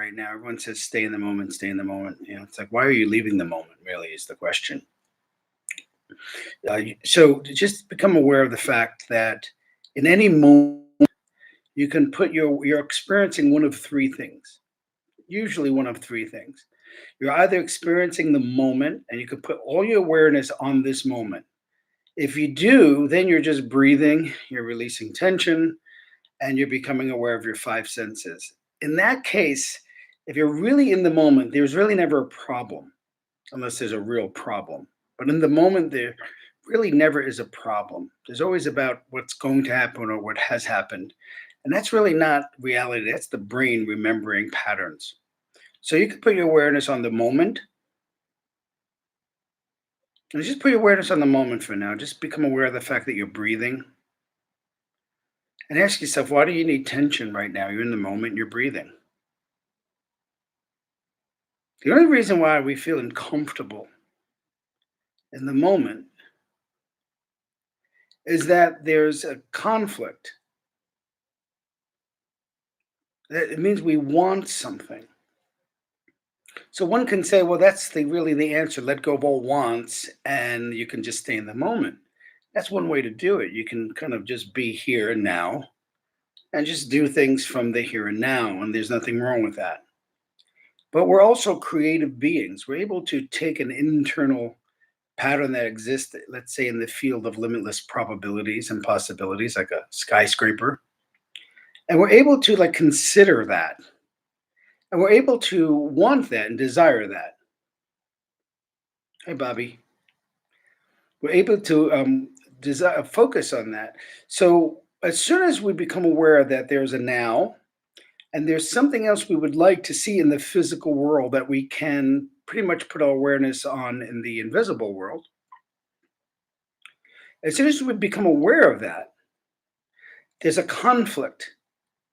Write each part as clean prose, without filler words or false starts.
right now. Everyone says stay in the moment, stay in the moment. It's like, why are you leaving the moment, really, is the question. So to just become aware of the fact that in any moment, you can put you're experiencing one of three things, usually one of three things. You're either experiencing the moment and you can put all your awareness on this moment. If you do, then you're just breathing, you're releasing tension, and you're becoming aware of your five senses. In that case, if you're really in the moment, there's really never a problem unless there's a real problem. But in the moment, there really never is a problem. There's always about what's going to happen or what has happened. And that's really not reality. That's the brain remembering patterns. So you can put your awareness on the moment. And just put your awareness on the moment for now. Just become aware of the fact that you're breathing. And ask yourself, why do you need tension right now? You're in the moment, you're breathing. The only reason why we feel uncomfortable in the moment is that there's a conflict. It means we want something. So one can say, well, that's really the answer. Let go of all wants and you can just stay in the moment. That's one way to do it. You can kind of just be here and now and just do things from the here and now. And there's nothing wrong with that. But we're also creative beings. We're able to take an internal pattern that exists, let's say in the field of limitless probabilities and possibilities, like a skyscraper. And we're able to like consider that. And we're able to want that and desire that. Hey, Bobby. We're able to desire, focus on that. So as soon as we become aware that there's a now and there's something else we would like to see in the physical world that we can pretty much put our awareness on in the invisible world, as soon as we become aware of that, there's a conflict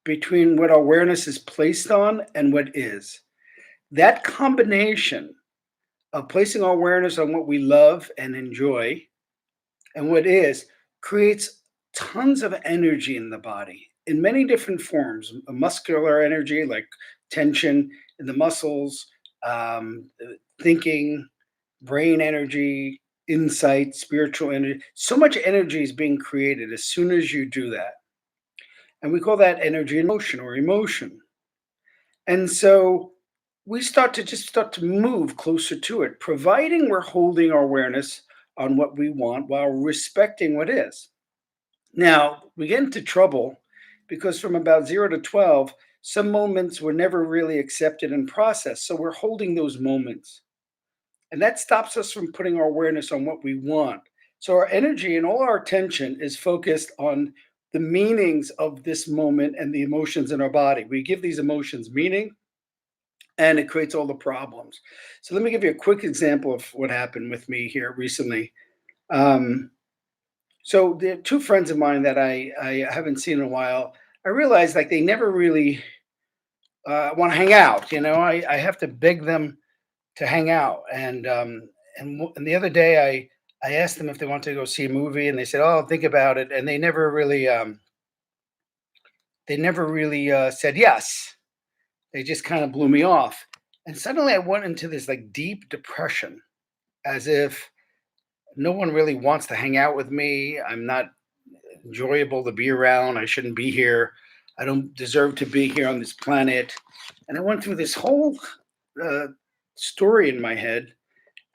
between what our awareness is placed on and what is. That combination of placing our awareness on what we love and enjoy and what is creates tons of energy in the body in many different forms, muscular energy like tension in the muscles, thinking, brain energy, insight, spiritual energy. So much energy is being created as soon as you do that. And we call that energy in motion or emotion. And so we start to move closer to it, providing we're holding our awareness on what we want while respecting what is. Now, we get into trouble because from about 0 to 12, some moments were never really accepted and processed. So we're holding those moments. And that stops us from putting our awareness on what we want. So our energy and all our attention is focused on the meanings of this moment and the emotions in our body. We give these emotions meaning and it creates all the problems. So let me give you a quick example of what happened with me here recently. Um, so there are two friends of mine that I haven't seen in a while. I realized like they never really want to hang out. I have to beg them to hang out. And the other day I asked them if they wanted to go see a movie, and they said, "Oh, I'll think about it." And they never really said yes. They just kind of blew me off. And suddenly I went into this like deep depression, as if no one really wants to hang out with me. I'm not enjoyable to be around. I shouldn't be here. I don't deserve to be here on this planet. And I went through this whole uh, story in my head,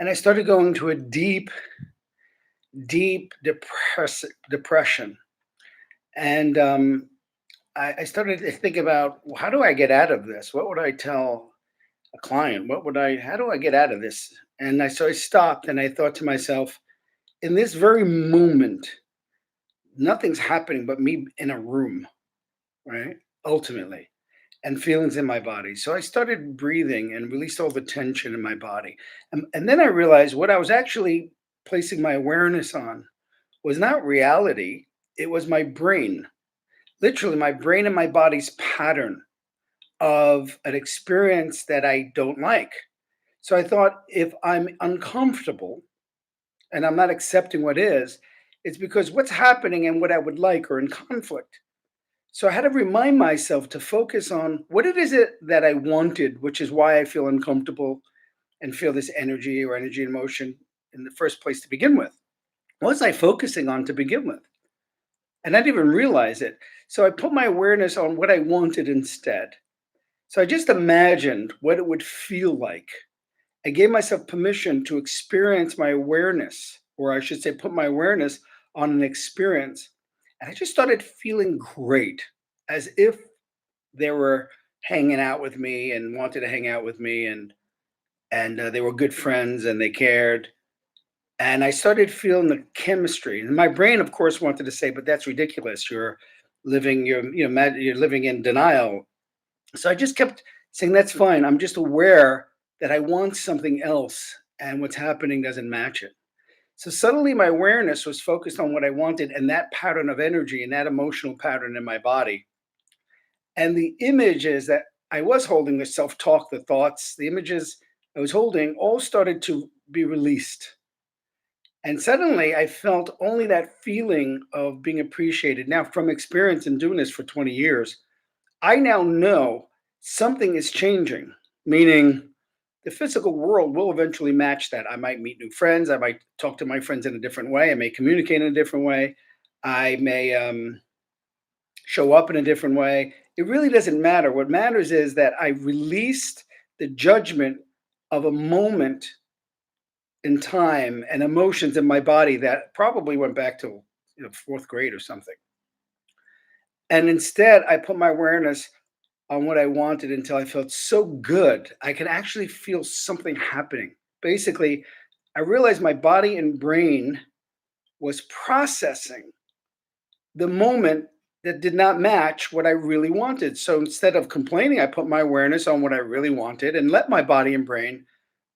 and I started going to a deep, deep depression. And I started to think about, well, how do I get out of this? What would I tell a client? How do I get out of this? And so I stopped and I thought to myself, in this very moment, nothing's happening but me in a room, right? Ultimately, and feelings in my body. So I started breathing and released all the tension in my body. And then I realized what I was actually placing my awareness on was not reality, it was my brain. Literally, my brain and my body's pattern of an experience that I don't like. So I thought if I'm uncomfortable and I'm not accepting what is, it's because what's happening and what I would like are in conflict. So I had to remind myself to focus on what it is that I wanted, which is why I feel uncomfortable and feel this energy or energy and emotion in the first place to begin with. What was I focusing on to begin with? And I didn't even realize it. So I put my awareness on what I wanted instead. So I just imagined what it would feel like. I gave myself permission to experience my awareness, or I should say, put my awareness on an experience. And I just started feeling great, as if they were hanging out with me and wanted to hang out with me, and they were good friends and they cared. And I started feeling the chemistry. And my brain, of course, wanted to say, "But that's ridiculous. You're living in denial." So I just kept saying, "That's fine. I'm just aware that I want something else, and what's happening doesn't match it." So suddenly my awareness was focused on what I wanted and that pattern of energy and that emotional pattern in my body. And the images that I was holding, the self talk, the thoughts, the images I was holding all started to be released. And suddenly I felt only that feeling of being appreciated. Now, from experience in doing this for 20 years, I now know something is changing, meaning the physical world will eventually match that. I might meet new friends. I might talk to my friends in a different way. I may communicate in a different way. I may show up in a different way. It really doesn't matter. What matters is that I released the judgment of a moment in time and emotions in my body that probably went back to fourth grade or something. And instead, I put my awareness on what I wanted until I felt so good. I could actually feel something happening. Basically, I realized my body and brain was processing the moment that did not match what I really wanted. So instead of complaining, I put my awareness on what I really wanted and let my body and brain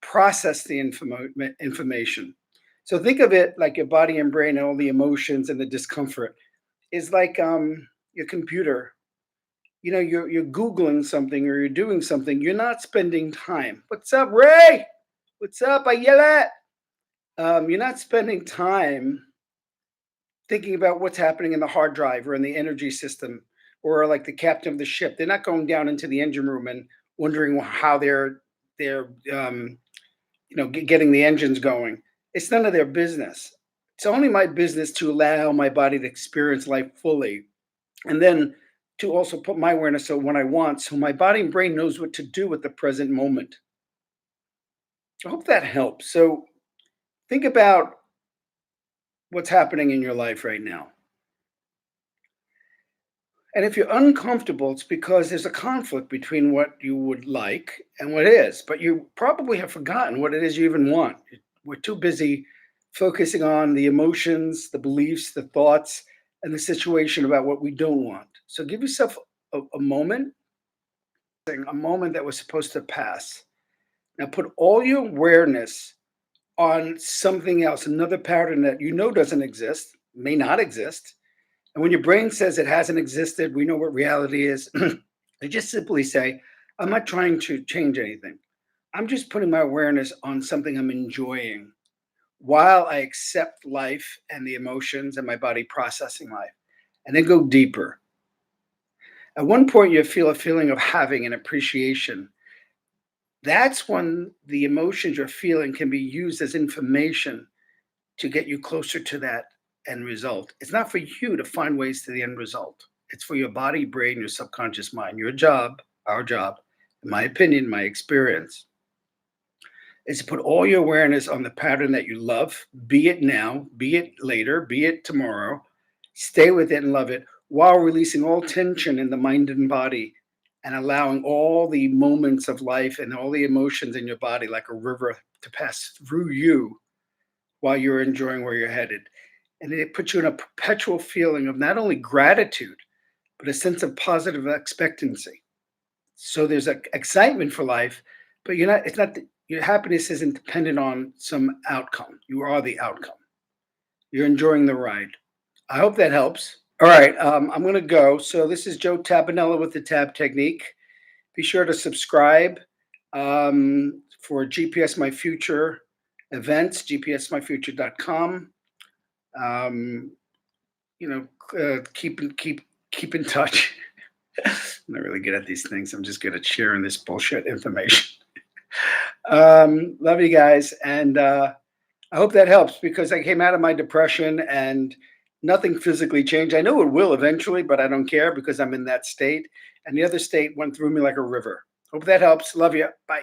process the information. So think of it like your body and brain and all the emotions and the discomfort is like your computer. You're googling something or you're doing something. You're not spending time. What's up, Ray? What's up? I yell at. You're not spending time thinking about what's happening in the hard drive or in the energy system or like the captain of the ship. They're not going down into the engine room and wondering how they're getting the engines going. It's none of their business. It's only my business to allow my body to experience life fully, and then to also put my awareness on what I want, so my body and brain knows what to do at the present moment. I hope that helps. So think about what's happening in your life right now. And if you're uncomfortable, it's because there's a conflict between what you would like and what is. But you probably have forgotten what it is you even want. We're too busy focusing on the emotions, the beliefs, the thoughts, and the situation about what we don't want. So give yourself a moment that was supposed to pass. Now put all your awareness on something else, another pattern that you know doesn't exist, may not exist. And when your brain says it hasn't existed, we know what reality is. I just simply say, I'm not trying to change anything. I'm just putting my awareness on something I'm enjoying while I accept life and the emotions and my body processing life. And then go deeper. At one point, you feel a feeling of having an appreciation. That's when the emotions you're feeling can be used as information to get you closer to that end result. It's not for you to find ways to the end result. It's for your body, brain, your subconscious mind. Your job, our job, in my opinion, my experience, is to put all your awareness on the pattern that you love, be it now, be it later, be it tomorrow. Stay with it and love it while releasing all tension in the mind and body and allowing all the moments of life and all the emotions in your body like a river to pass through you while you're enjoying where you're headed. And it puts you in a perpetual feeling of not only gratitude, but a sense of positive expectancy. So there's a excitement for life, but it's not, your happiness isn't dependent on some outcome. You are the outcome. You're enjoying the ride. I hope that helps. All right, I'm going to go. So this is Joe Tabbanella with the Tab Technique. Be sure to subscribe for GPS My Future events, gpsmyfuture.com. Keep in touch. I'm not really good at these things. I'm just good at sharing this bullshit information. Love you guys, and I hope that helps because I came out of my depression and nothing physically changed. I know it will eventually, but I don't care because I'm in that state. And the other state went through me like a river. Hope that helps. Love you. Bye.